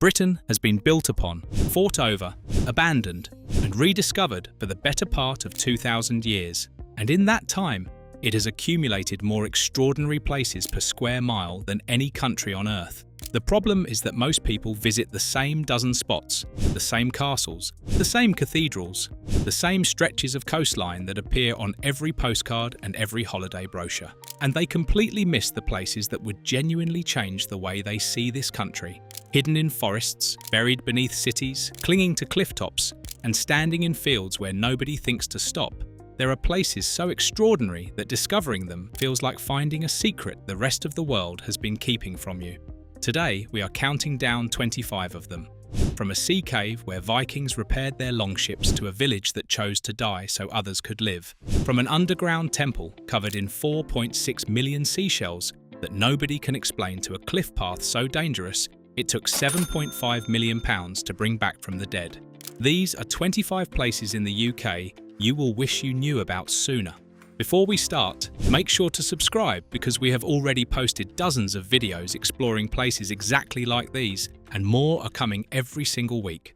Britain has been built upon, fought over, abandoned, and rediscovered for the better part of 2,000 years. And in that time, it has accumulated more extraordinary places per square mile than any country on Earth. The problem is that most people visit the same dozen spots, the same castles, the same cathedrals, the same stretches of coastline that appear on every postcard and every holiday brochure. And they completely miss the places that would genuinely change the way they see this country. Hidden in forests, buried beneath cities, clinging to cliff tops, and standing in fields where nobody thinks to stop. There are places so extraordinary that discovering them feels like finding a secret the rest of the world has been keeping from you. Today, we are counting down 25 of them. From a sea cave where Vikings repaired their longships to a village that chose to die so others could live. From an underground temple covered in 4.6 million seashells that nobody can explain to a cliff path so dangerous it took £7.5 million to bring back from the dead. These are 25 places in the UK you will wish you knew about sooner. Before we start, make sure to subscribe because we have already posted dozens of videos exploring places exactly like these, and more are coming every single week.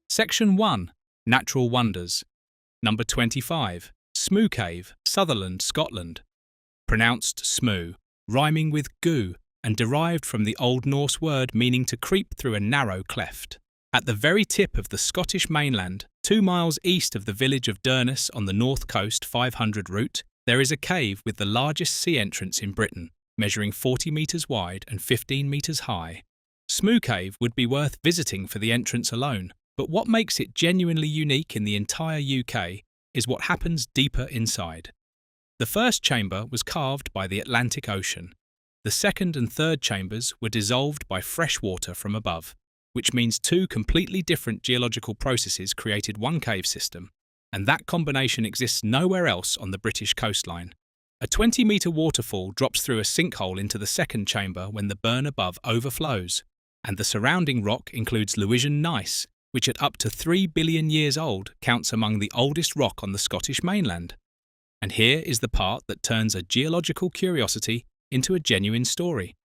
Section 1. Natural Wonders. Number 25. Smoo Cave, Sutherland, Scotland. Pronounced Smoo, rhyming with goo, and derived from the Old Norse word meaning to creep through a narrow cleft. At the very tip of the Scottish mainland, 2 miles east of the village of Durnes on the North Coast 500 route, there is a cave with the largest sea entrance in Britain, measuring 40 metres wide and 15 metres high. Smoo Cave would be worth visiting for the entrance alone, but what makes it genuinely unique in the entire UK is what happens deeper inside. The first chamber was carved by the Atlantic Ocean. The second and third chambers were dissolved by fresh water from above, which means 2 completely different geological processes created one cave system, and that combination exists nowhere else on the British coastline. A 20-metre waterfall drops through a sinkhole into the second chamber when the burn above overflows, and the surrounding rock includes Lewisian gneiss, which at up to 3 billion years old counts among the oldest rock on the Scottish mainland. And here is the part that turns a geological curiosity into a genuine story.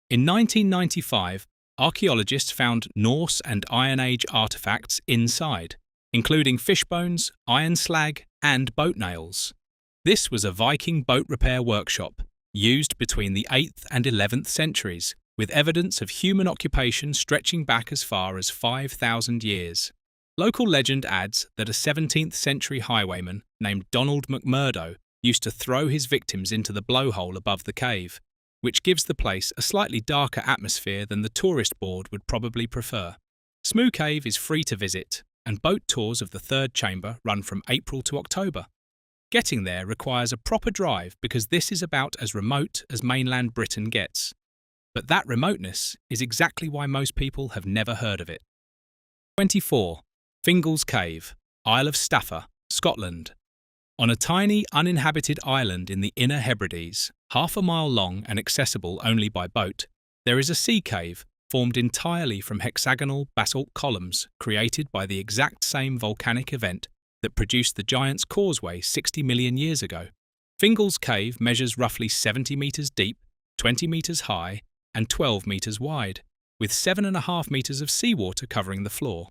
In 1995, archaeologists found Norse and Iron Age artefacts inside, including fish bones, iron slag, and boat nails. This was a Viking boat repair workshop, used between the 8th and 11th centuries, with evidence of human occupation stretching back as far as 5,000 years. Local legend adds that a 17th century highwayman named Donald McMurdo used to throw his victims into the blowhole above the cave, which gives the place a slightly darker atmosphere than the tourist board would probably prefer. Smoo Cave is free to visit, and boat tours of the third chamber run from April to October. Getting there requires a proper drive because this is about as remote as mainland Britain gets. But that remoteness is exactly why most people have never heard of it. 24. Fingal's Cave, Isle of Staffa, Scotland. On a tiny, uninhabited island in the Inner Hebrides, half a mile long and accessible only by boat, there is a sea cave formed entirely from hexagonal basalt columns created by the exact same volcanic event that produced the Giant's Causeway 60 million years ago. Fingal's Cave measures roughly 70 metres deep, 20 metres high, and 12 metres wide, with 7.5 metres of seawater covering the floor.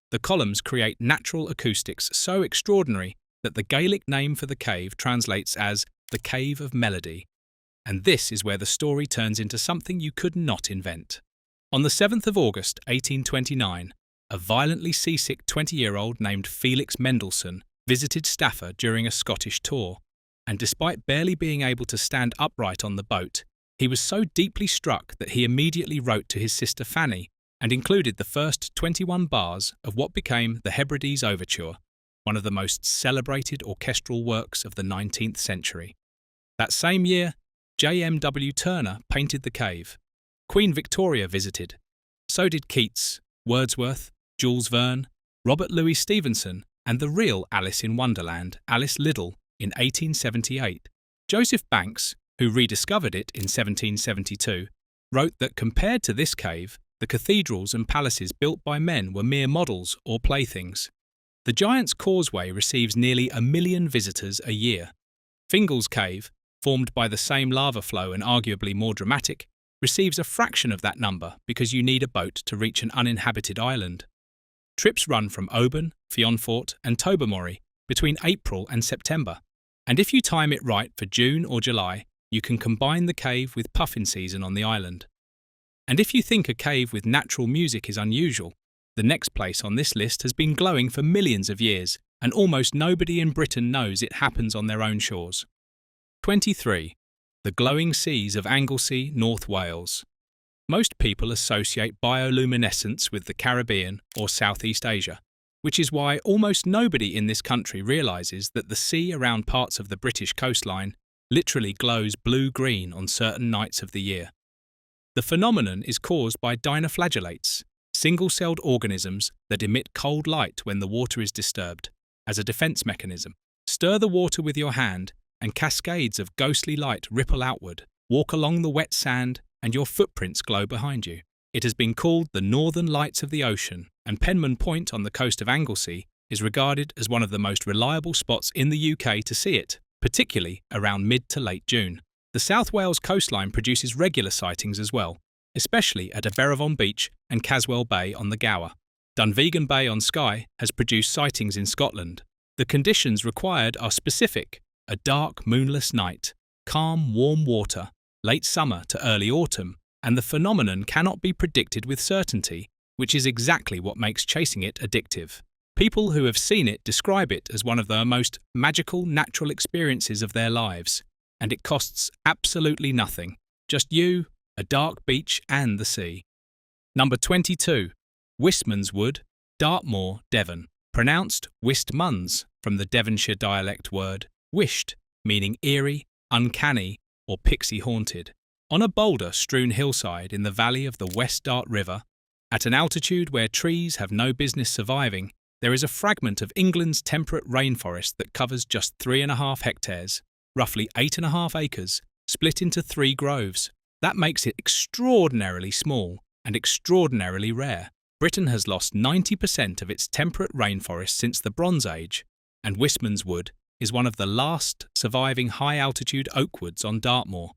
The columns create natural acoustics so extraordinary that the Gaelic name for the cave translates as the Cave of Melody. And this is where the story turns into something you could not invent. On the 7th of August 1829, a violently seasick 20-year-old named Felix Mendelssohn visited Staffa during a Scottish tour, and despite barely being able to stand upright on the boat, he was so deeply struck that he immediately wrote to his sister Fanny and included the first 21 bars of what became the Hebrides Overture, one of the most celebrated orchestral works of the 19th century. That same year, J.M.W. Turner painted the cave. Queen Victoria visited. So did Keats, Wordsworth, Jules Verne, Robert Louis Stevenson, and the real Alice in Wonderland, Alice Liddell, in 1878. Joseph Banks, who rediscovered it in 1772, wrote that compared to this cave, the cathedrals and palaces built by men were mere models or playthings. The Giant's Causeway receives nearly 1 million visitors a year. Fingal's Cave, formed by the same lava flow and arguably more dramatic, receives a fraction of that number because you need a boat to reach an uninhabited island. Trips run from Oban, Fionfort and Tobermory between April and September, and if you time it right for June or July, you can combine the cave with puffin season on the island. And if you think a cave with natural music is unusual, the next place on this list has been glowing for millions of years, and almost nobody in Britain knows it happens on their own shores. 23. The glowing seas of Anglesey, North Wales. Most people associate bioluminescence with the Caribbean or Southeast Asia, which is why almost nobody in this country realises that the sea around parts of the British coastline literally glows blue-green on certain nights of the year. The phenomenon is caused by dinoflagellates, single-celled organisms that emit cold light when the water is disturbed, as a defence mechanism. Stir the water with your hand, and cascades of ghostly light ripple outward, walk along the wet sand, and your footprints glow behind you. It has been called the Northern Lights of the Ocean, and Penman Point on the coast of Anglesey is regarded as one of the most reliable spots in the UK to see it, particularly around mid to late June. The South Wales coastline produces regular sightings as well, especially at Aberravon Beach and Caswell Bay on the Gower. Dunvegan Bay on Skye has produced sightings in Scotland. The conditions required are specific: a dark, moonless night, calm, warm water, late summer to early autumn, and the phenomenon cannot be predicted with certainty, which is exactly what makes chasing it addictive. People who have seen it describe it as one of the most magical natural experiences of their lives, and it costs absolutely nothing. Just you, a dark beach and the sea. Number 22. Wistman's Wood, Dartmoor, Devon. Pronounced Wistmuns from the Devonshire dialect word wisht, meaning eerie, uncanny, or pixie-haunted. On a boulder-strewn hillside in the valley of the West Dart River, at an altitude where trees have no business surviving, there is a fragment of England's temperate rainforest that covers just 3.5 hectares, roughly 8.5 acres, split into 3 groves. That makes it extraordinarily small and extraordinarily rare. Britain has lost 90% of its temperate rainforest since the Bronze Age, and Wistman's Wood is one of the last surviving high-altitude oak woods on Dartmoor.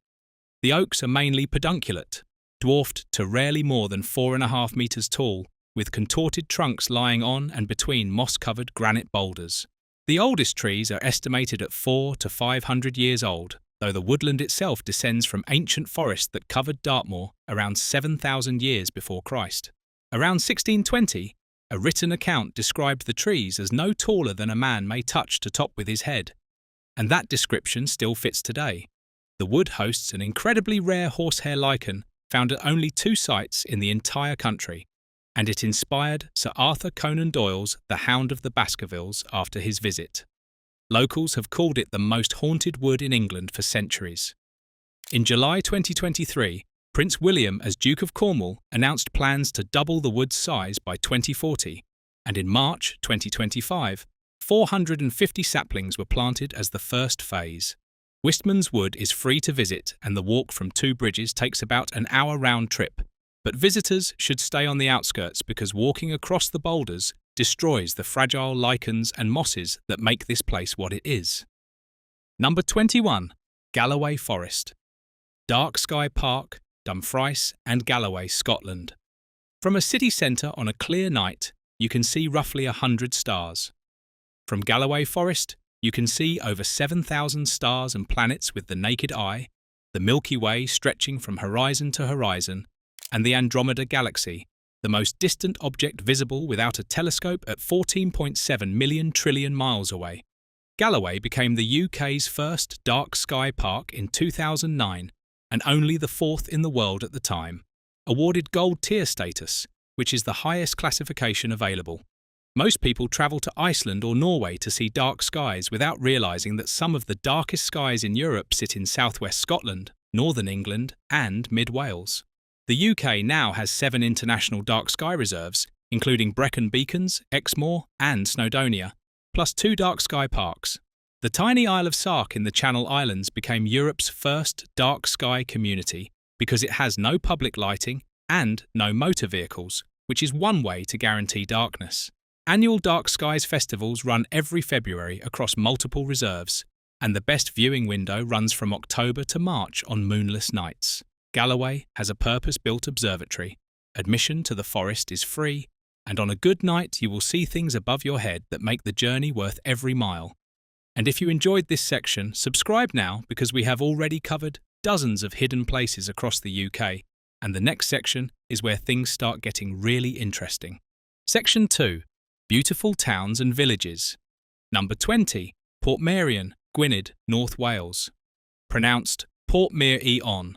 The oaks are mainly pedunculate, dwarfed to rarely more than 4.5 metres tall, with contorted trunks lying on and between moss-covered granite boulders. The oldest trees are estimated at 400 to 500 years old, though the woodland itself descends from ancient forest that covered Dartmoor around 7,000 years before Christ. Around 1620, a written account described the trees as no taller than a man may touch to top with his head, and that description still fits today. The wood hosts an incredibly rare horsehair lichen found at only 2 sites in the entire country, and it inspired Sir Arthur Conan Doyle's The Hound of the Baskervilles after his visit. Locals have called it the most haunted wood in England for centuries. In July 2023, Prince William, as Duke of Cornwall, announced plans to double the wood's size by 2040, and in March 2025, 450 saplings were planted as the first phase. Wistman's Wood is free to visit, and the walk from 2 bridges takes about an hour round trip, but visitors should stay on the outskirts because walking across the boulders destroys the fragile lichens and mosses that make this place what it is. Number 21. Galloway Forest. Dark Sky Park, Dumfries and Galloway, Scotland. From a city centre on a clear night, you can see roughly 100 stars. From Galloway Forest, you can see over 7,000 stars and planets with the naked eye, the Milky Way stretching from horizon to horizon, and the Andromeda Galaxy, the most distant object visible without a telescope at 14.7 million trillion miles away. Galloway became the UK's first dark sky park in 2009, and only the 4th in the world at the time, awarded Gold Tier status, which is the highest classification available. Most people travel to Iceland or Norway to see dark skies without realising that some of the darkest skies in Europe sit in southwest Scotland, northern England and mid-Wales. The UK now has 7 international dark sky reserves, including Brecon Beacons, Exmoor and Snowdonia, plus 2 dark sky parks. The tiny Isle of Sark in the Channel Islands became Europe's first dark sky community because it has no public lighting and no motor vehicles, which is one way to guarantee darkness. Annual Dark Skies festivals run every February across multiple reserves, and the best viewing window runs from October to March on moonless nights. Galloway has a purpose-built observatory, admission to the forest is free, and on a good night you will see things above your head that make the journey worth every mile. And if you enjoyed this section, subscribe now because we have already covered dozens of hidden places across the UK, and the next section is where things start getting really interesting. Section 2. Beautiful Towns and Villages. Number 20. Portmeirion, Gwynedd, North Wales. Pronounced Portmeirion.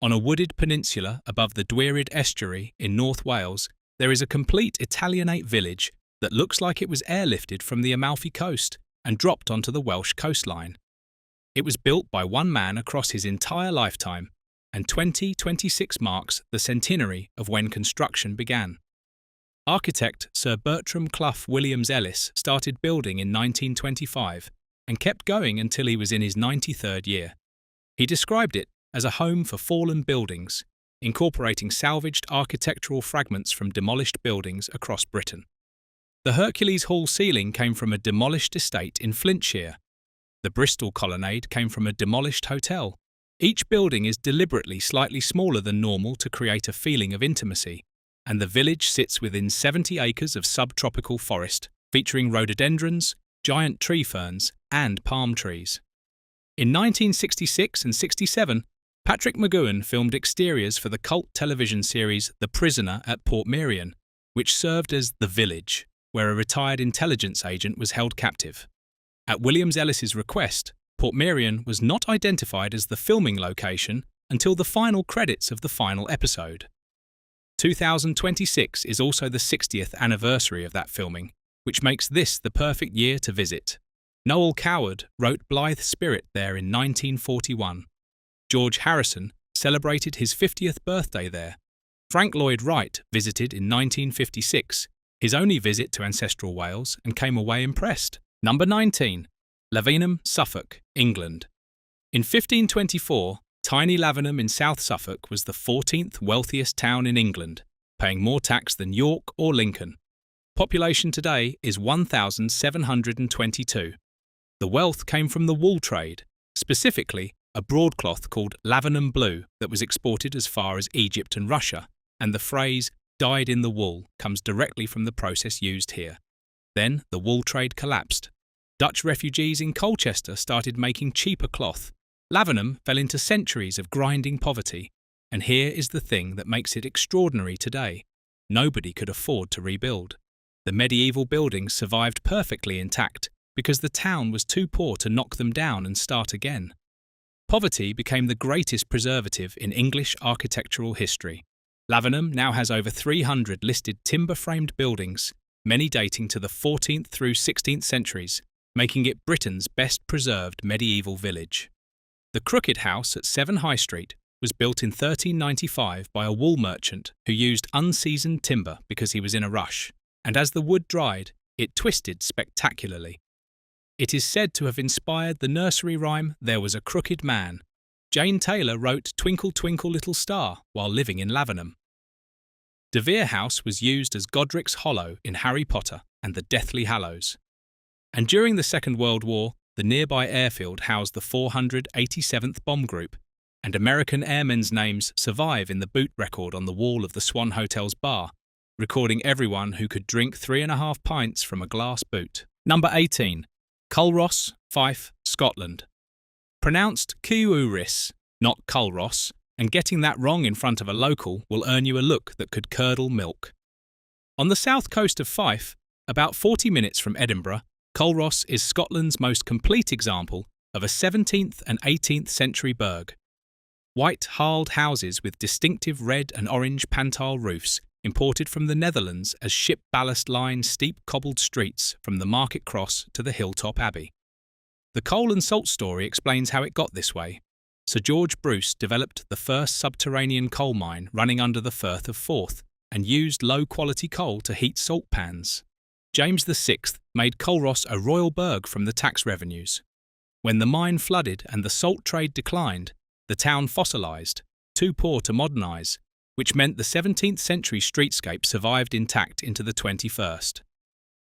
On a wooded peninsula above the Gwynedd estuary in North Wales, there is a complete Italianate village that looks like it was airlifted from the Amalfi Coast and dropped onto the Welsh coastline. It was built by one man across his entire lifetime, and 2026 marks the centenary of when construction began. Architect Sir Bertram Clough Williams-Ellis started building in 1925 and kept going until he was in his 93rd year. He described it as a home for fallen buildings, incorporating salvaged architectural fragments from demolished buildings across Britain. The Hercules Hall ceiling came from a demolished estate in Flintshire. The Bristol colonnade came from a demolished hotel. Each building is deliberately slightly smaller than normal to create a feeling of intimacy, and the village sits within 70 acres of subtropical forest, featuring rhododendrons, giant tree ferns, and palm trees. In 1966 and 67, Patrick McGoohan filmed exteriors for the cult television series The Prisoner at Portmeirion, which served as The Village, where a retired intelligence agent was held captive. At Williams-Ellis's request, Portmeirion was not identified as the filming location until the final credits of the final episode. 2026 is also the 60th anniversary of that filming, which makes this the perfect year to visit. Noel Coward wrote Blithe Spirit there in 1941. George Harrison celebrated his 50th birthday there. Frank Lloyd Wright visited in 1956, his only visit to ancestral Wales, and came away impressed. Number 19. Lavenham, Suffolk, England. In 1524, tiny Lavenham in South Suffolk was the 14th wealthiest town in England, paying more tax than York or Lincoln. Population today is 1,722. The wealth came from the wool trade, specifically a broadcloth called Lavenham blue that was exported as far as Egypt and Russia, and the phrase dyed in the wool comes directly from the process used here. Then the wool trade collapsed. Dutch refugees in Colchester started making cheaper cloth. Lavenham fell into centuries of grinding poverty, and here is the thing that makes it extraordinary today. Nobody could afford to rebuild. The medieval buildings survived perfectly intact because the town was too poor to knock them down and start again. Poverty became the greatest preservative in English architectural history. Lavenham now has over 300 listed timber-framed buildings, many dating to the 14th through 16th centuries, making it Britain's best-preserved medieval village. The Crooked House at 7 High Street was built in 1395 by a wool merchant who used unseasoned timber because he was in a rush, and as the wood dried, it twisted spectacularly. It is said to have inspired the nursery rhyme There Was a Crooked Man. Jane Taylor wrote Twinkle Twinkle Little Star while living in Lavenham. De Vere House was used as Godric's Hollow in Harry Potter and the Deathly Hallows. And during the Second World War, the nearby airfield housed the 487th Bomb Group, and American airmen's names survive in the boot record on the wall of the Swan Hotel's bar, recording everyone who could drink 3.5 pints from a glass boot. Number 18. Culross, Fife, Scotland. Pronounced Culross, not Culross, and getting that wrong in front of a local will earn you a look that could curdle milk. On the south coast of Fife, about 40 minutes from Edinburgh, Culross is Scotland's most complete example of a 17th and 18th century burgh. White harled houses with distinctive red and orange pantile roofs imported from the Netherlands as ship ballast line steep cobbled streets from the Market Cross to the Hilltop Abbey. The coal and salt story explains how it got this way. Sir George Bruce developed the first subterranean coal mine running under the Firth of Forth and used low-quality coal to heat salt pans. James VI made Culross a royal burgh from the tax revenues. When the mine flooded and the salt trade declined, the town fossilised, too poor to modernise, which meant the 17th century streetscape survived intact into the 21st.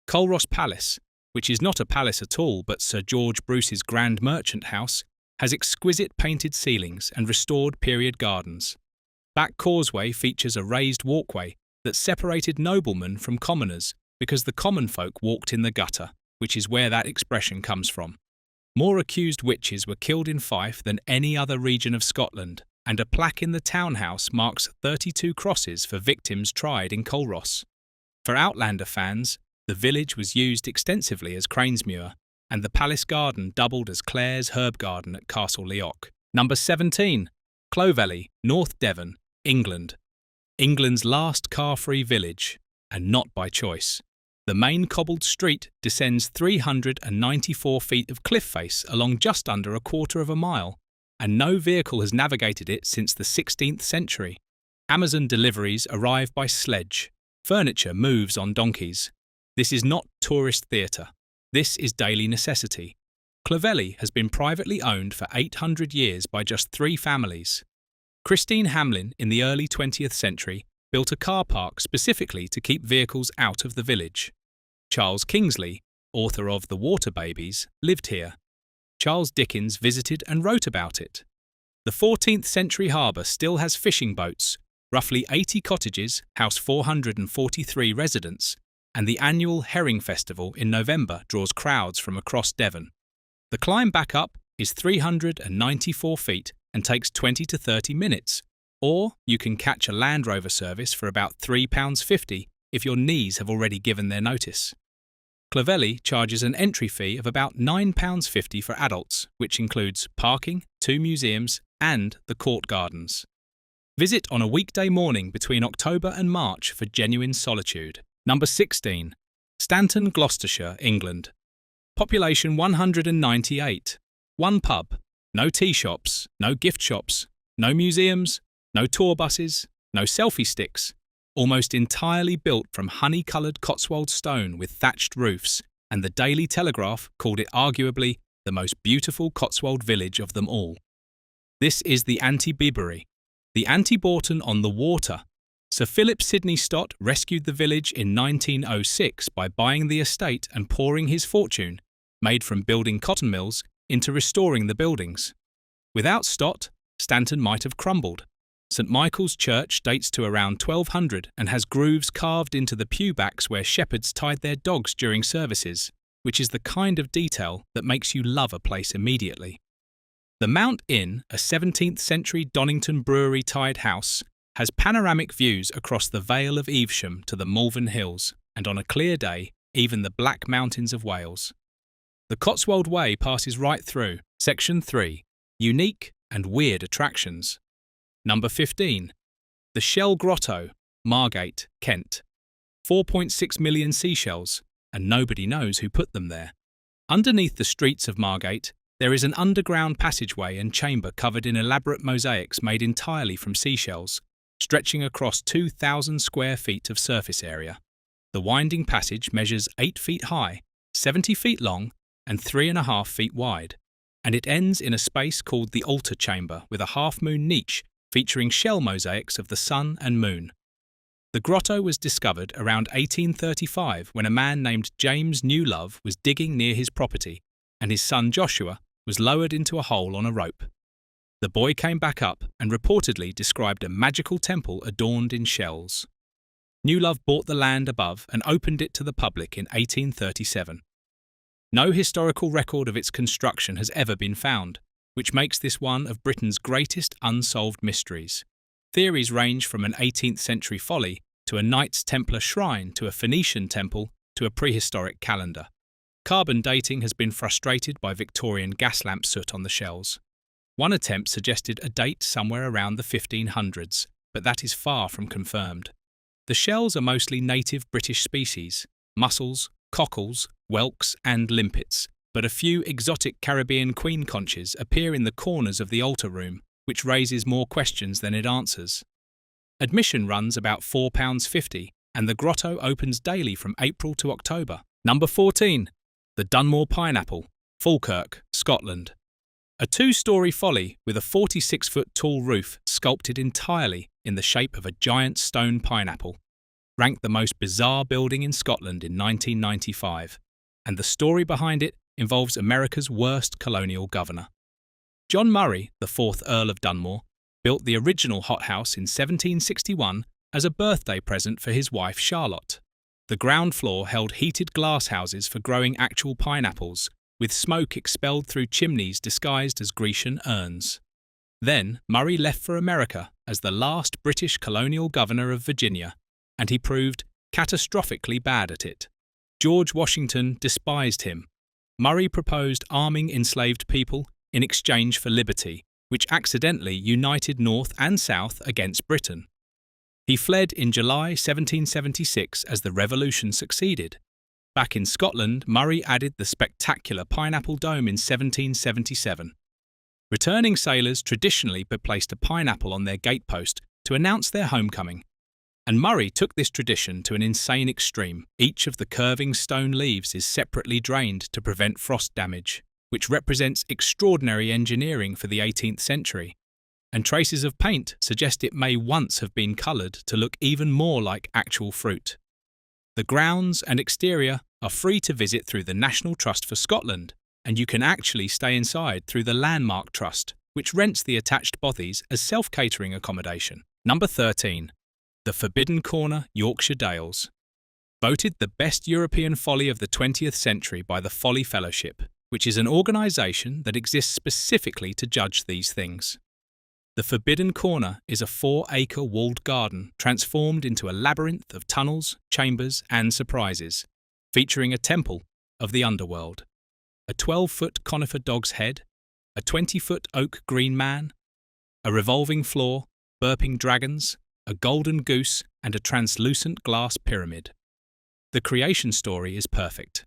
Culross Palace, which is not a palace at all but Sir George Bruce's Grand Merchant House, has exquisite painted ceilings and restored period gardens. Back Causeway features a raised walkway that separated noblemen from commoners because the common folk walked in the gutter, which is where that expression comes from. More accused witches were killed in Fife than any other region of Scotland, and a plaque in the townhouse marks 32 crosses for victims tried in Culross. For Outlander fans, the village was used extensively as Cranesmuir, and the palace garden doubled as Clare's herb garden at Castle Leoch. Number 17. Clovelly, North Devon, England. England's last car-free village, and not by choice. The main cobbled street descends 394 feet of cliff face along just under a quarter of a mile, and no vehicle has navigated it since the 16th century. Amazon deliveries arrive by sledge. Furniture moves on donkeys. This is not tourist theatre. This is daily necessity. Clovelly has been privately owned for 800 years by just 3 families. Christine Hamlin, in the early 20th century, built a car park specifically to keep vehicles out of the village. Charles Kingsley, author of The Water Babies, lived here. Charles Dickens visited and wrote about it. The 14th century harbour still has fishing boats, roughly 80 cottages house 443 residents, and the annual Herring Festival in November draws crowds from across Devon. The climb back up is 394 feet and takes 20 to 30 minutes, or you can catch a Land Rover service for about £3.50 if your knees have already given their notice. Clovelly charges an entry fee of about £9.50 for adults, which includes parking, 2 museums, and the court gardens. Visit on a weekday morning between October and March for genuine solitude. Number 16. Stanton, Gloucestershire, England. Population 198. 1 pub. No tea shops, no gift shops, no museums, no tour buses, no selfie sticks. Almost entirely built from honey-coloured Cotswold stone with thatched roofs, and the Daily Telegraph called it arguably the most beautiful Cotswold village of them all. This is the Anti-Beebery, the Anti-Bourton on the water. Sir Philip Sidney Stott rescued the village in 1906 by buying the estate and pouring his fortune, made from building cotton mills, into restoring the buildings. Without Stott, Stanton might have crumbled. St Michael's Church dates to around 1200 and has grooves carved into the pewbacks where shepherds tied their dogs during services, which is the kind of detail that makes you love a place immediately. The Mount Inn, a 17th century Donington brewery-tied house, has panoramic views across the Vale of Evesham to the Malvern Hills, and on a clear day, even the Black Mountains of Wales. The Cotswold Way passes right through. Section 3. Unique and weird attractions. Number 15. The Shell Grotto, Margate, Kent. 4.6 million seashells, and nobody knows who put them there. Underneath the streets of Margate, there is an underground passageway and chamber covered in elaborate mosaics made entirely from seashells, stretching across 2,000 square feet of surface area. The winding passage measures 8 feet high, 70 feet long, and 3.5 feet wide, and it ends in a space called the altar chamber with a half-moon niche featuring shell mosaics of the sun and moon. The grotto was discovered around 1835 when a man named James Newlove was digging near his property, and his son Joshua was lowered into a hole on a rope. The boy came back up and reportedly described a magical temple adorned in shells. Newlove bought the land above and opened it to the public in 1837. No historical record of its construction has ever been found, which makes this one of Britain's greatest unsolved mysteries. Theories range from an 18th century folly to a Knights Templar shrine to a Phoenician temple to a prehistoric calendar. Carbon dating has been frustrated by Victorian gas lamp soot on the shells. One attempt suggested a date somewhere around the 1500s, but that is far from confirmed. The shells are mostly native British species, mussels, cockles, whelks and limpets, but a few exotic Caribbean queen conches appear in the corners of the altar room, which raises more questions than it answers. Admission runs about £4.50, and the grotto opens daily from April to October. Number 14. The Dunmore Pineapple, Falkirk, Scotland. A 2-storey folly with a 46-foot tall roof sculpted entirely in the shape of a giant stone pineapple, ranked the most bizarre building in Scotland in 1995, and the story behind it involves America's worst colonial governor. John Murray, the 4th Earl of Dunmore, built the original hothouse in 1761 as a birthday present for his wife Charlotte. The ground floor held heated glass houses for growing actual pineapples, with smoke expelled through chimneys disguised as Grecian urns. Then Murray left for America as the last British colonial governor of Virginia, and he proved catastrophically bad at it. George Washington despised him. Murray proposed arming enslaved people in exchange for liberty, which accidentally united North and South against Britain. He fled in July 1776 as the revolution succeeded. Back in Scotland, Murray added the spectacular Pineapple Dome in 1777. Returning sailors traditionally placed a pineapple on their gatepost to announce their homecoming, and Murray took this tradition to an insane extreme. Each of the curving stone leaves is separately drained to prevent frost damage, which represents extraordinary engineering for the 18th century, and traces of paint suggest it may once have been coloured to look even more like actual fruit. The grounds and exterior are free to visit through the National Trust for Scotland, and you can actually stay inside through the Landmark Trust, which rents the attached bothies as self-catering accommodation. Number 13. The Forbidden Corner, Yorkshire Dales. Voted the best European folly of the 20th century by the Folly Fellowship, which is an organisation that exists specifically to judge these things. The Forbidden Corner is a 4-acre walled garden transformed into a labyrinth of tunnels, chambers and surprises, featuring a temple of the underworld, a 12-foot conifer dog's head, a 20-foot oak green man, a revolving floor, burping dragons, a golden goose and a translucent glass pyramid. The creation story is perfect.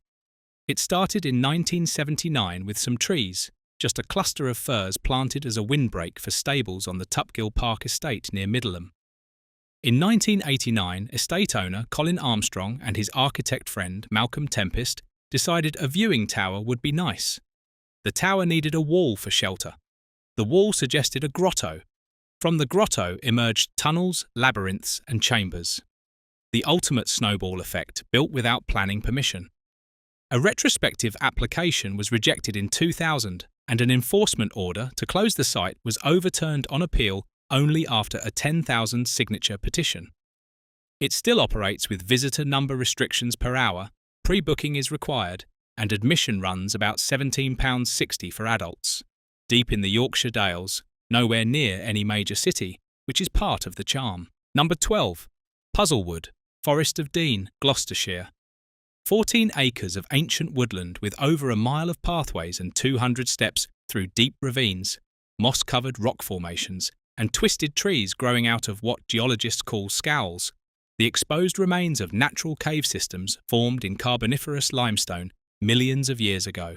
It started in 1979 with some trees, just a cluster of firs planted as a windbreak for stables on the Tupgill Park estate near Middleham. In 1989, estate owner Colin Armstrong and his architect friend Malcolm Tempest decided a viewing tower would be nice. The tower needed a wall for shelter. The wall suggested a grotto. From the grotto emerged tunnels, labyrinths and chambers. The ultimate snowball effect built without planning permission. A retrospective application was rejected in 2000, and an enforcement order to close the site was overturned on appeal only after a 10,000 signature petition. It still operates with visitor number restrictions per hour, pre-booking is required, and admission runs about £17.60 for adults. Deep in the Yorkshire Dales, nowhere near any major city, which is part of the charm. Number 12. Puzzlewood, Forest of Dean, Gloucestershire. 14 acres of ancient woodland with over a mile of pathways and 200 steps through deep ravines, moss-covered rock formations, and twisted trees growing out of what geologists call scowls, the exposed remains of natural cave systems formed in Carboniferous limestone millions of years ago.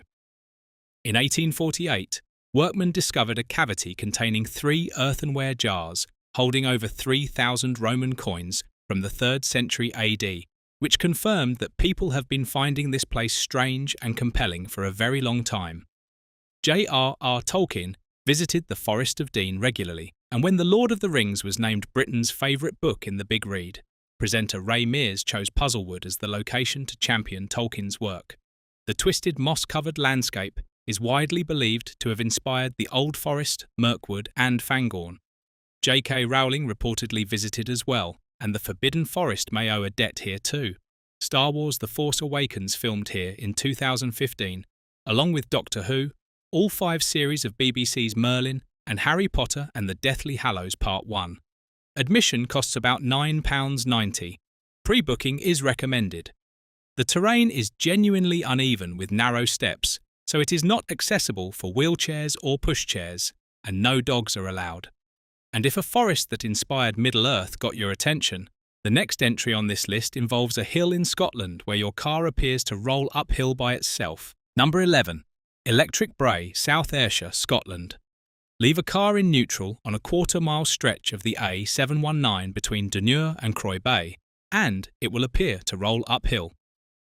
In 1848, workmen discovered a cavity containing 3 earthenware jars holding over 3,000 Roman coins from the 3rd century AD, which confirmed that people have been finding this place strange and compelling for a very long time. J.R.R. Tolkien visited the Forest of Dean regularly, and when The Lord of the Rings was named Britain's favourite book in the Big Read, presenter Ray Mears chose Puzzlewood as the location to champion Tolkien's work. The twisted moss-covered landscape is widely believed to have inspired the Old Forest, Mirkwood and Fangorn. J.K. Rowling reportedly visited as well, and the Forbidden Forest may owe a debt here too. Star Wars The Force Awakens filmed here in 2015, along with Doctor Who, all 5 series of BBC's Merlin, and Harry Potter and the Deathly Hallows Part 1. Admission costs about £9.90. Pre-booking is recommended. The terrain is genuinely uneven with narrow steps, so it is not accessible for wheelchairs or pushchairs, and no dogs are allowed. And if a forest that inspired Middle-earth got your attention, the next entry on this list involves a hill in Scotland where your car appears to roll uphill by itself. Number 11. Electric Brae, South Ayrshire, Scotland. Leave a car in neutral on a quarter-mile stretch of the A719 between Dunmore and Croy Bay, and it will appear to roll uphill.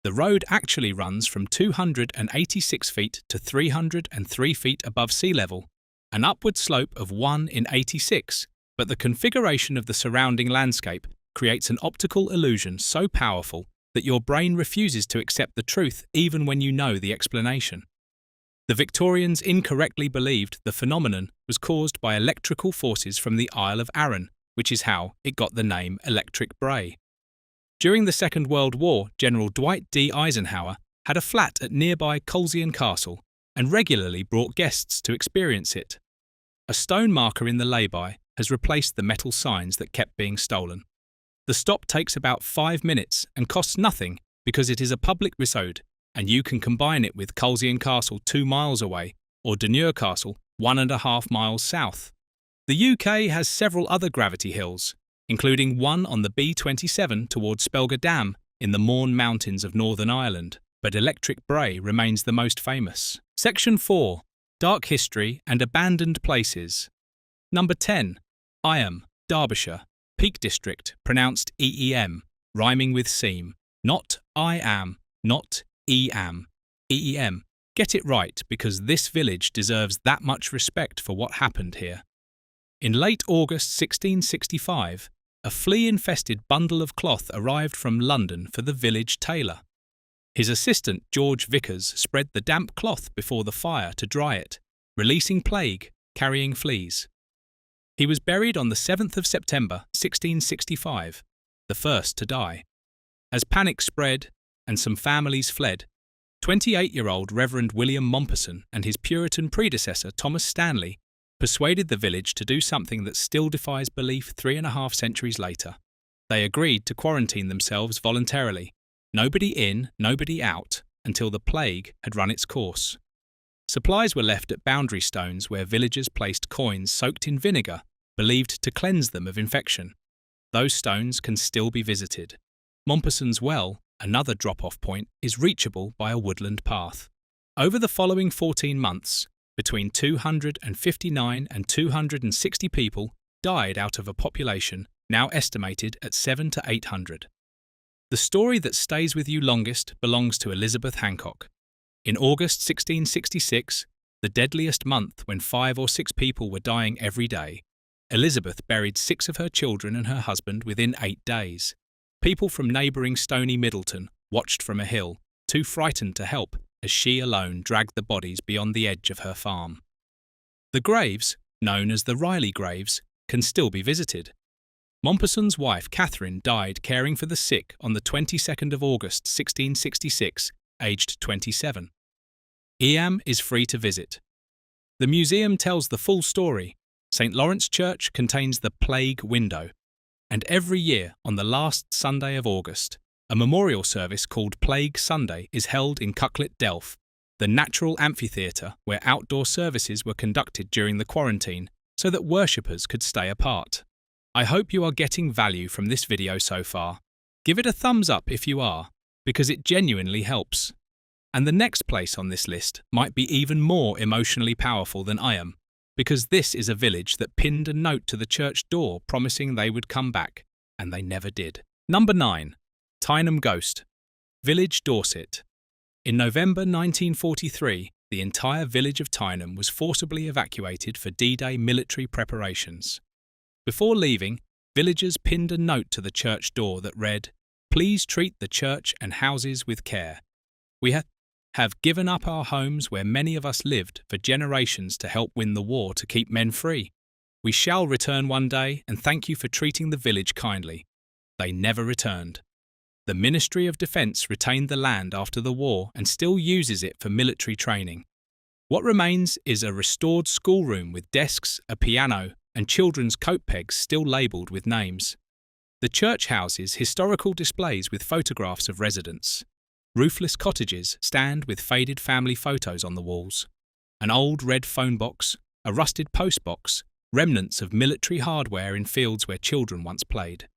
The road actually runs from 286 feet to 303 feet above sea level, an upward slope of 1 in 86, but the configuration of the surrounding landscape creates an optical illusion so powerful that your brain refuses to accept the truth even when you know the explanation. The Victorians incorrectly believed the phenomenon was caused by electrical forces from the Isle of Arran, which is how it got the name electric bray. During the Second World War, General Dwight D. Eisenhower had a flat at nearby Culross Castle and regularly brought guests to experience it. A stone marker in the lay-by has replaced the metal signs that kept being stolen. The stop takes about 5 minutes and costs nothing because it is a public road, and you can combine it with Culross Castle 2 miles away or Dunmore Castle 1.5 miles south. The UK has several other gravity hills, including one on the B27 towards Spelga Dam in the Mourne Mountains of Northern Ireland, but Electric Bray remains the most famous. Section 4. Dark History and Abandoned Places. Number 10. Eyam, Derbyshire, Peak District, pronounced EEM, rhyming with seam, not I am, not EAM. EEM. Get it right because this village deserves that much respect for what happened here. In late August 1665, a flea-infested bundle of cloth arrived from London for the village tailor. His assistant, George Vickers, spread the damp cloth before the fire to dry it, releasing plague, carrying fleas. He was buried on the 7th of September 1665, the first to die. As panic spread and some families fled, 28-year-old Reverend William Mompesson and his Puritan predecessor Thomas Stanley persuaded the village to do something that still defies belief 3.5 centuries later. They agreed to quarantine themselves voluntarily, nobody in, nobody out, until the plague had run its course. Supplies were left at boundary stones where villagers placed coins soaked in vinegar, believed to cleanse them of infection. Those stones can still be visited. Mompesson's well, another drop-off point, is reachable by a woodland path. Over the following 14 months, between 259 and 260 people died out of a population now estimated at 700 to 800. The story that stays with you longest belongs to Elizabeth Hancock. In August 1666, the deadliest month when 5 or 6 people were dying every day, Elizabeth buried 6 of her children and her husband within 8 days. People from neighbouring Stony Middleton watched from a hill, too frightened to help, as she alone dragged the bodies beyond the edge of her farm. The graves, known as the Riley graves, can still be visited. Mompesson's wife Catherine died caring for the sick on the 22nd of August 1666, aged 27. Eyam is free to visit. The museum tells the full story. St. Lawrence Church contains the Plague Window, and every year on the last Sunday of August, a memorial service called Plague Sunday is held in Cucklet Delph, the natural amphitheatre where outdoor services were conducted during the quarantine so that worshippers could stay apart. I hope you are getting value from this video so far. Give it a thumbs up if you are, because it genuinely helps. And the next place on this list might be even more emotionally powerful than Eyam, because this is a village that pinned a note to the church door promising they would come back, and they never did. Number 9. Tyneham Ghost, Village, Dorset. In November 1943, the entire village of Tyneham was forcibly evacuated for D-Day military preparations. Before leaving, villagers pinned a note to the church door that read, "Please treat the church and houses with care. We have given up our homes where many of us lived for generations to help win the war to keep men free. We shall return one day and thank you for treating the village kindly." They never returned. The Ministry of Defence retained the land after the war and still uses it for military training. What remains is a restored schoolroom with desks, a piano, and children's coat pegs still labelled with names. The church houses historical displays with photographs of residents. Roofless cottages stand with faded family photos on the walls. An old red phone box, a rusted post box, remnants of military hardware in fields where children once played.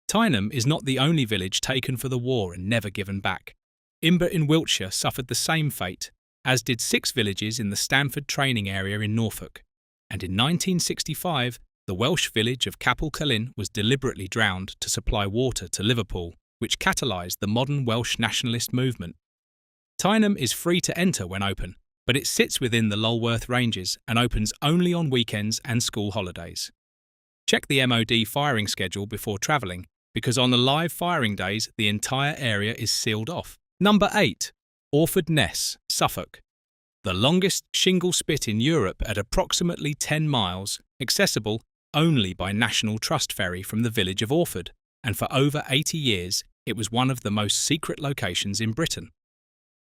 Tyneham is not the only village taken for the war and never given back. Imber in Wiltshire suffered the same fate, as did 6 villages in the Stanford training area in Norfolk. And in 1965, the Welsh village of Capel Celyn was deliberately drowned to supply water to Liverpool, which catalysed the modern Welsh nationalist movement. Tyneham is free to enter when open, but it sits within the Lulworth Ranges and opens only on weekends and school holidays. Check the MOD firing schedule before travelling, because on the live firing days the entire area is sealed off. Number 8. Orford Ness, Suffolk. the longest shingle spit in Europe at approximately 10 miles, accessible only by National Trust ferry from the village of Orford, and for over 80 years it was one of the most secret locations in Britain.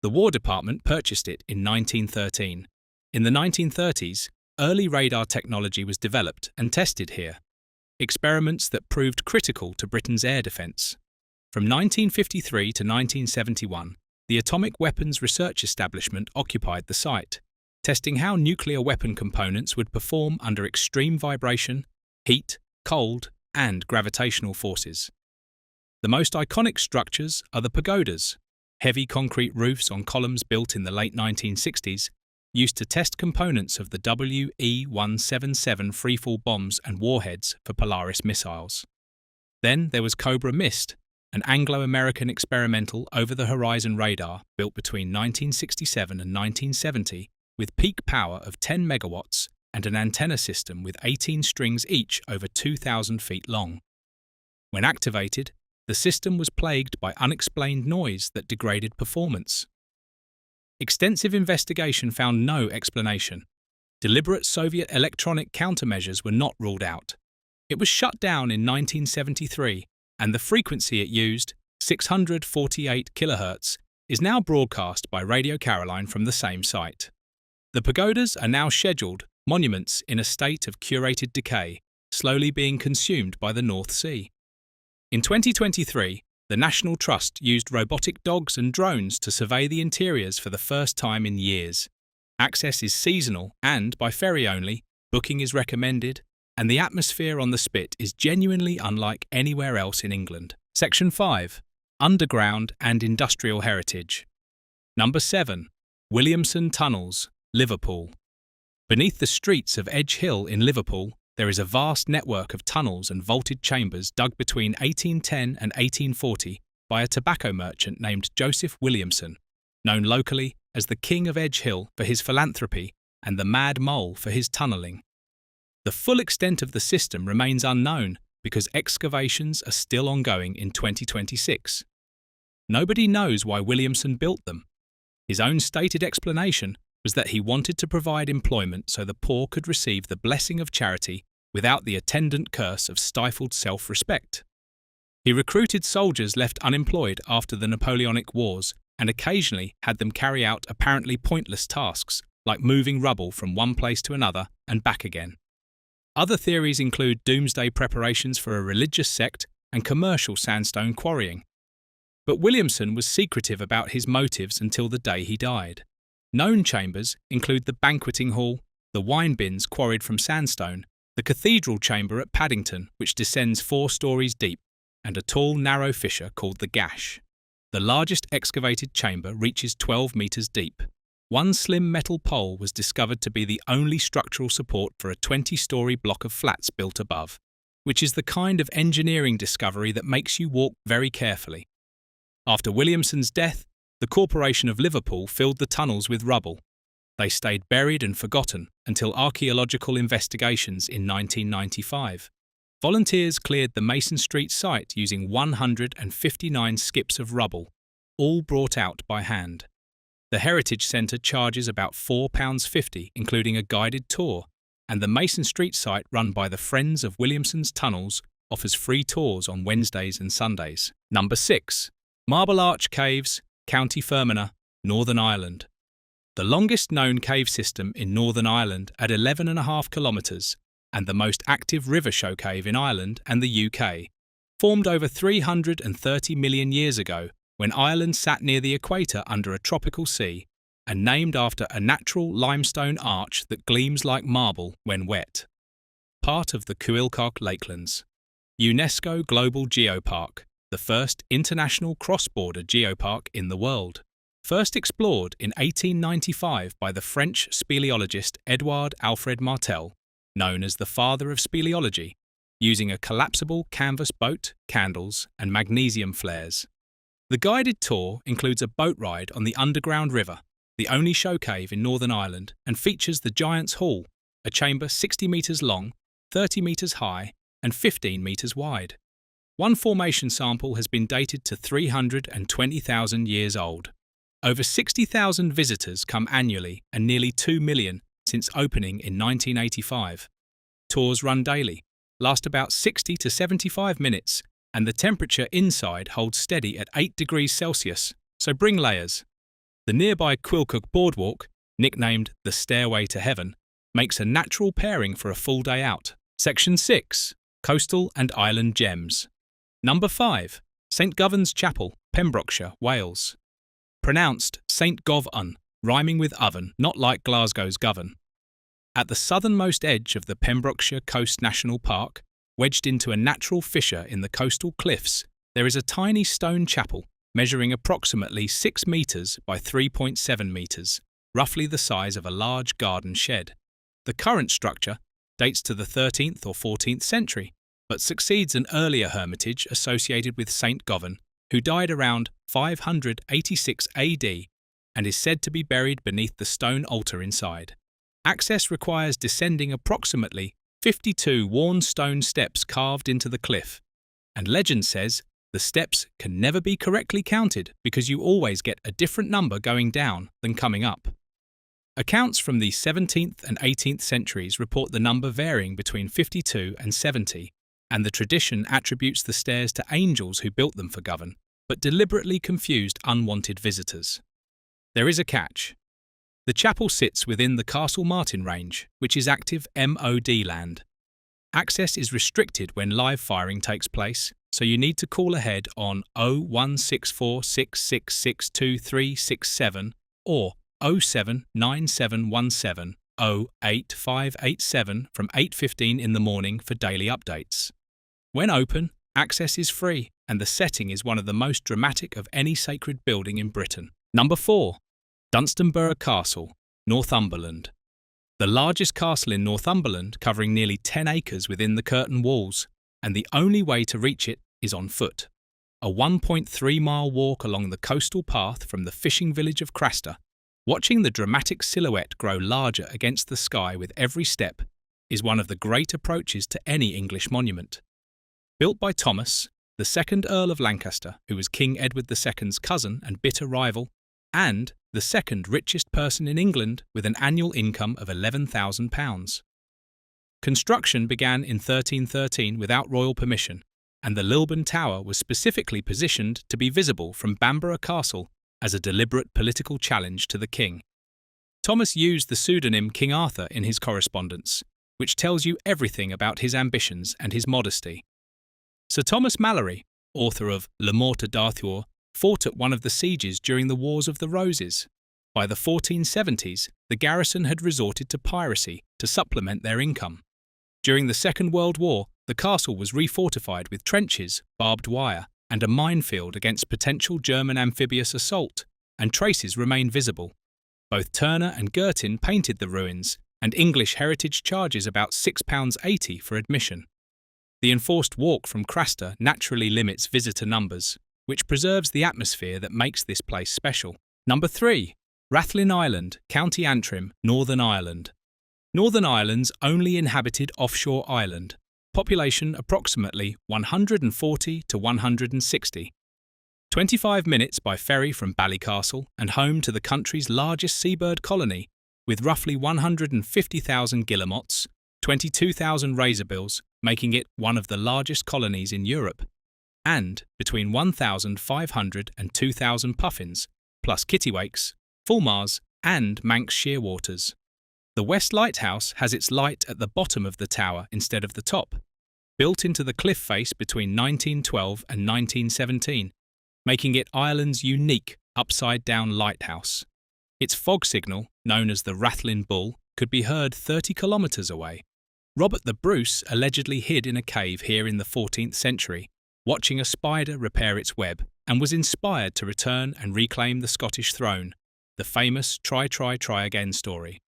The War Department purchased it in 1913. In the 1930s, early radar technology was developed and tested here, experiments that proved critical to Britain's air defence. From 1953 to 1971, the Atomic Weapons Research Establishment occupied the site, testing how nuclear weapon components would perform under extreme vibration, heat, cold, and gravitational forces. The most iconic structures are the pagodas, heavy concrete roofs on columns built in the late 1960s, used to test components of the WE-177 freefall bombs and warheads for Polaris missiles. Then there was Cobra Mist, an Anglo-American experimental over-the-horizon radar built between 1967 and 1970 with peak power of 10 megawatts and an antenna system with 18 strings each over 2,000 feet long. When activated, the system was plagued by unexplained noise that degraded performance. Extensive investigation found no explanation. Deliberate Soviet electronic countermeasures were not ruled out. It was shut down in 1973, and the frequency it used, 648 kHz, is now broadcast by Radio Caroline from the same site. The pagodas are now scheduled monuments in a state of curated decay, slowly being consumed by the North Sea. In 2023, the National Trust used robotic dogs and drones to survey the interiors for the first time in years. Access is seasonal and, by ferry only, booking is recommended, and the atmosphere on the spit is genuinely unlike anywhere else in England. Section 5. Underground and Industrial Heritage. Number 7. Williamson Tunnels, Liverpool. Beneath the streets of Edge Hill in Liverpool, there is a vast network of tunnels and vaulted chambers dug between 1810 and 1840 by a tobacco merchant named Joseph Williamson, known locally as the King of Edge Hill for his philanthropy and the Mad Mole for his tunnelling. The full extent of the system remains unknown because excavations are still ongoing in 2026. Nobody knows why Williamson built them. His own stated explanation was that he wanted to provide employment so the poor could receive the blessing of charity without the attendant curse of stifled self-respect. He recruited soldiers left unemployed after the Napoleonic Wars and occasionally had them carry out apparently pointless tasks like moving rubble from one place to another and back again. Other theories include doomsday preparations for a religious sect and commercial sandstone quarrying. But Williamson was secretive about his motives until the day he died. Known chambers include the banqueting hall, the wine bins quarried from sandstone, the cathedral chamber at Paddington, which descends 4 stories deep, and a tall, narrow fissure called the Gash. The largest excavated chamber reaches 12 metres deep. One slim metal pole was discovered to be the only structural support for a 20-storey block of flats built above, which is the kind of engineering discovery that makes you walk very carefully. After Williamson's death, the Corporation of Liverpool filled the tunnels with rubble. They stayed buried and forgotten until archaeological investigations in 1995. Volunteers cleared the Mason Street site using 159 skips of rubble, all brought out by hand. The Heritage Centre charges about £4.50, including a guided tour, and the Mason Street site run by the Friends of Williamson's Tunnels offers free tours on Wednesdays and Sundays. Number 6. Marble Arch Caves, County Fermanagh, Northern Ireland. The longest known cave system in Northern Ireland at 11.5 kilometres and the most active river show cave in Ireland and the UK, formed over 330 million years ago when Ireland sat near the equator under a tropical sea, and named after a natural limestone arch that gleams like marble when wet. Part of the Cuilcagh Lakelands. UNESCO Global Geopark, the first international cross-border geopark in the world. First explored in 1895 by the French speleologist Edouard Alfred Martel, known as the father of speleology, using a collapsible canvas boat, candles, and magnesium flares. The guided tour includes a boat ride on the underground river, the only show cave in Northern Ireland, and features the Giant's Hall, a chamber 60 metres long, 30 metres high, and 15 metres wide. One formation sample has been dated to 320,000 years old. Over 60,000 visitors come annually and nearly 2 million since opening in 1985. Tours run daily, last about 60 to 75 minutes, and the temperature inside holds steady at 8 degrees Celsius, so bring layers. The nearby Quilcook Boardwalk, nicknamed the Stairway to Heaven, makes a natural pairing for a full day out. Section 6. Coastal and Island Gems. Number 5. St Govan's Chapel, Pembrokeshire, Wales. Pronounced St Govun, rhyming with oven, not like Glasgow's Govan. At the southernmost edge of the Pembrokeshire Coast National Park, wedged into a natural fissure in the coastal cliffs, there is a tiny stone chapel measuring approximately 6 metres by 3.7 metres, roughly the size of a large garden shed. The current structure dates to the 13th or 14th century, but succeeds an earlier hermitage associated with St Govan, who died around 586 AD and is said to be buried beneath the stone altar inside. Access requires descending approximately 52 worn stone steps carved into the cliff, and legend says the steps can never be correctly counted because you always get a different number going down than coming up. Accounts from the 17th and 18th centuries report the number varying between 52 and 70, and the tradition attributes the stairs to angels who built them for Govan, but deliberately confused unwanted visitors. There is a catch. The chapel sits within the Castle Martin range, which is active MOD land. Access is restricted when live firing takes place, so you need to call ahead on 01646662367 or 079717 08587 from 8:15 in the morning for daily updates. When open, access is free, and the setting is one of the most dramatic of any sacred building in Britain. Number 4. Dunstanburgh Castle, Northumberland. The largest castle in Northumberland, covering nearly 10 acres within the curtain walls, and the only way to reach it is on foot. A 1.3-mile walk along the coastal path from the fishing village of Craster, watching the dramatic silhouette grow larger against the sky with every step, is one of the great approaches to any English monument. Built by Thomas, the second Earl of Lancaster, who was King Edward II's cousin and bitter rival, and the second richest person in England with an annual income of £11,000. Construction began in 1313 without royal permission, and the Lilburn Tower was specifically positioned to be visible from Bamborough Castle as a deliberate political challenge to the king. Thomas used the pseudonym King Arthur in his correspondence, which tells you everything about his ambitions and his modesty. Sir Thomas Malory, author of Le Morte d'Arthur, fought at one of the sieges during the Wars of the Roses. By the 1470s, the garrison had resorted to piracy to supplement their income. During the Second World War, the castle was refortified with trenches, barbed wire, and a minefield against potential German amphibious assault, and traces remain visible. Both Turner and Girtin painted the ruins, and English heritage charges about £6.80 for admission. The enforced walk from Craster naturally limits visitor numbers, which preserves the atmosphere that makes this place special. Number 3. Rathlin Island, County Antrim, Northern Ireland. Northern Ireland's only inhabited offshore island. Population approximately 140 to 160. 25 minutes by ferry from Ballycastle and home to the country's largest seabird colony, with roughly 150,000 guillemots, 22,000 razorbills, making it one of the largest colonies in Europe, and between 1,500 and 2,000 puffins, plus kittiwakes, fulmars, and Manx shearwaters. The West Lighthouse has its light at the bottom of the tower instead of the top, built into the cliff face between 1912 and 1917, making it Ireland's unique upside-down lighthouse. Its fog signal, known as the Rathlin Bull, could be heard 30 kilometres away. Robert the Bruce allegedly hid in a cave here in the 14th century, watching a spider repair its web, and was inspired to return and reclaim the Scottish throne, the famous Try, Try, Try Again story.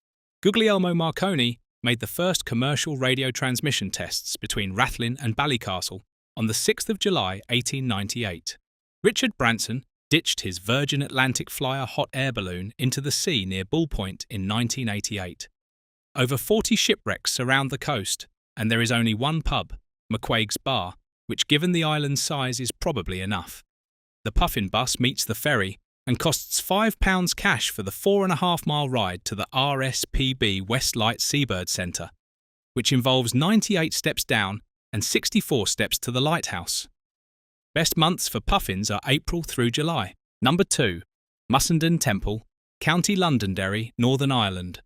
Guglielmo Marconi made the first commercial radio transmission tests between Rathlin and Ballycastle on the 6th of July 1898. Richard Branson ditched his Virgin Atlantic Flyer hot air balloon into the sea near Bull Point in 1988. Over 40 shipwrecks surround the coast, and there is only one pub, McQuaig's Bar, which given the island's size is probably enough. The Puffin bus meets the ferry, and costs £5 cash for the 4.5-mile ride to the RSPB Westlight Seabird Centre, which involves 98 steps down and 64 steps to the lighthouse. Best months for puffins are April through July. Number 2. Mussenden Temple, County Londonderry, Northern Ireland.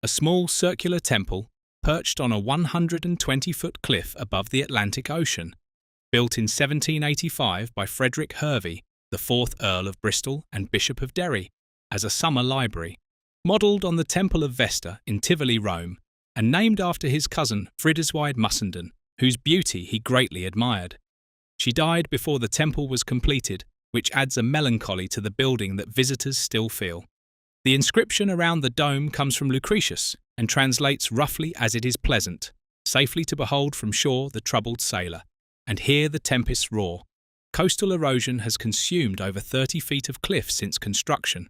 A small circular temple perched on a 120-foot cliff above the Atlantic Ocean, built in 1785 by Frederick Hervey, the 4th Earl of Bristol and Bishop of Derry, as a summer library. Modelled on the Temple of Vesta in Tivoli, Rome, and named after his cousin Frideswyde Mussenden, whose beauty he greatly admired. She died before the temple was completed, which adds a melancholy to the building that visitors still feel. The inscription around the dome comes from Lucretius and translates roughly as "it is pleasant, safely to behold from shore the troubled sailor, and hear the tempests roar." Coastal erosion has consumed over 30 feet of cliff since construction.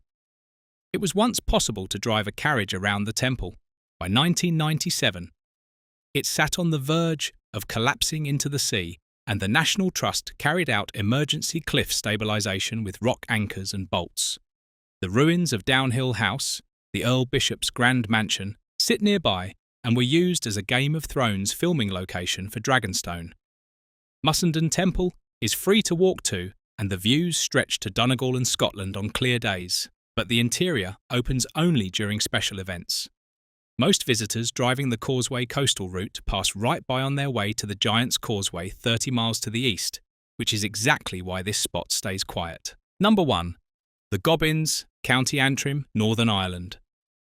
It was once possible to drive a carriage around the temple. By 1997, it sat on the verge of collapsing into the sea, and the National Trust carried out emergency cliff stabilisation with rock anchors and bolts. The ruins of Downhill House, the Earl Bishop's grand mansion, sit nearby and were used as a Game of Thrones filming location for Dragonstone. Mussenden Temple is free to walk to, and the views stretch to Donegal and Scotland on clear days, but the interior opens only during special events. Most visitors driving the Causeway coastal route pass right by on their way to the Giant's Causeway 30 miles to the east, which is exactly why this spot stays quiet. Number 1. The Gobbins, County Antrim, Northern Ireland.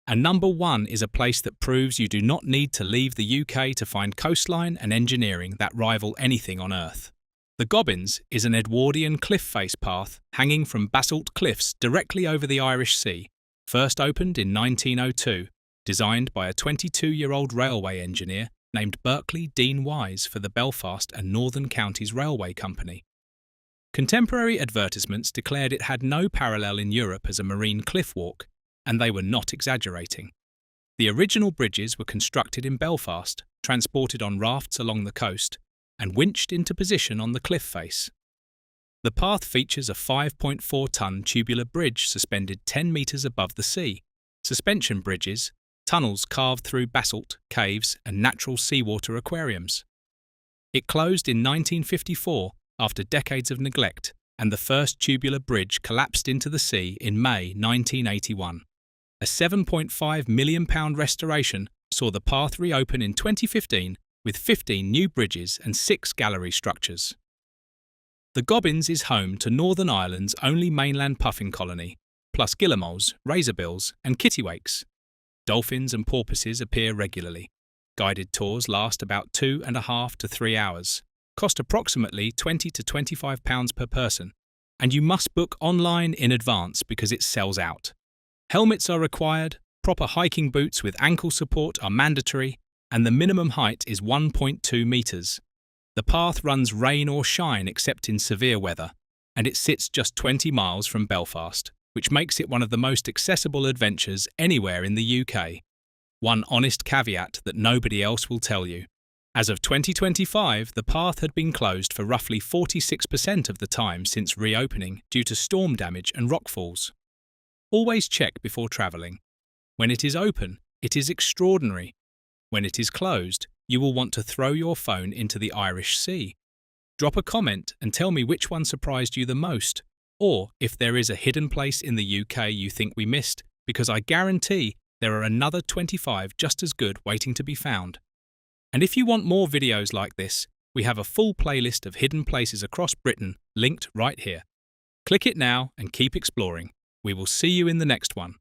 And number 1 is a place that proves you do not need to leave the UK to find coastline and engineering that rival anything on earth. The Gobbins is an Edwardian cliff face path hanging from basalt cliffs directly over the Irish Sea, first opened in 1902, designed by a 22-year-old railway engineer named Berkeley Dean Wise for the Belfast and Northern Counties Railway Company. Contemporary advertisements declared it had no parallel in Europe as a marine cliff walk, and they were not exaggerating. The original bridges were constructed in Belfast, transported on rafts along the coast, and winched into position on the cliff face. The path features a 5.4-ton tubular bridge suspended 10 metres above the sea, suspension bridges, tunnels carved through basalt, caves, and natural seawater aquariums. It closed in 1954 after decades of neglect, and the first tubular bridge collapsed into the sea in May 1981. A £7.5 million restoration saw the path reopen in 2015 with 15 new bridges and 6 gallery structures. The Gobbins is home to Northern Ireland's only mainland puffin colony, plus guillemots, razorbills, and kittiwakes. Dolphins and porpoises appear regularly. Guided tours last about 2.5 to 3 hours, cost approximately £20 to £25 per person, and you must book online in advance because it sells out. Helmets are required, proper hiking boots with ankle support are mandatory, and the minimum height is 1.2 metres. The path runs rain or shine except in severe weather, and it sits just 20 miles from Belfast, which makes it one of the most accessible adventures anywhere in the UK. One honest caveat that nobody else will tell you. As of 2025, the path had been closed for roughly 46% of the time since reopening due to storm damage and rockfalls. Always check before travelling. When it is open, it is extraordinary. When it is closed, you will want to throw your phone into the Irish Sea. Drop a comment and tell me which one surprised you the most, or if there is a hidden place in the UK you think we missed, because I guarantee there are another 25 just as good waiting to be found. And if you want more videos like this, we have a full playlist of hidden places across Britain linked right here. Click it now and keep exploring. We will see you in the next one.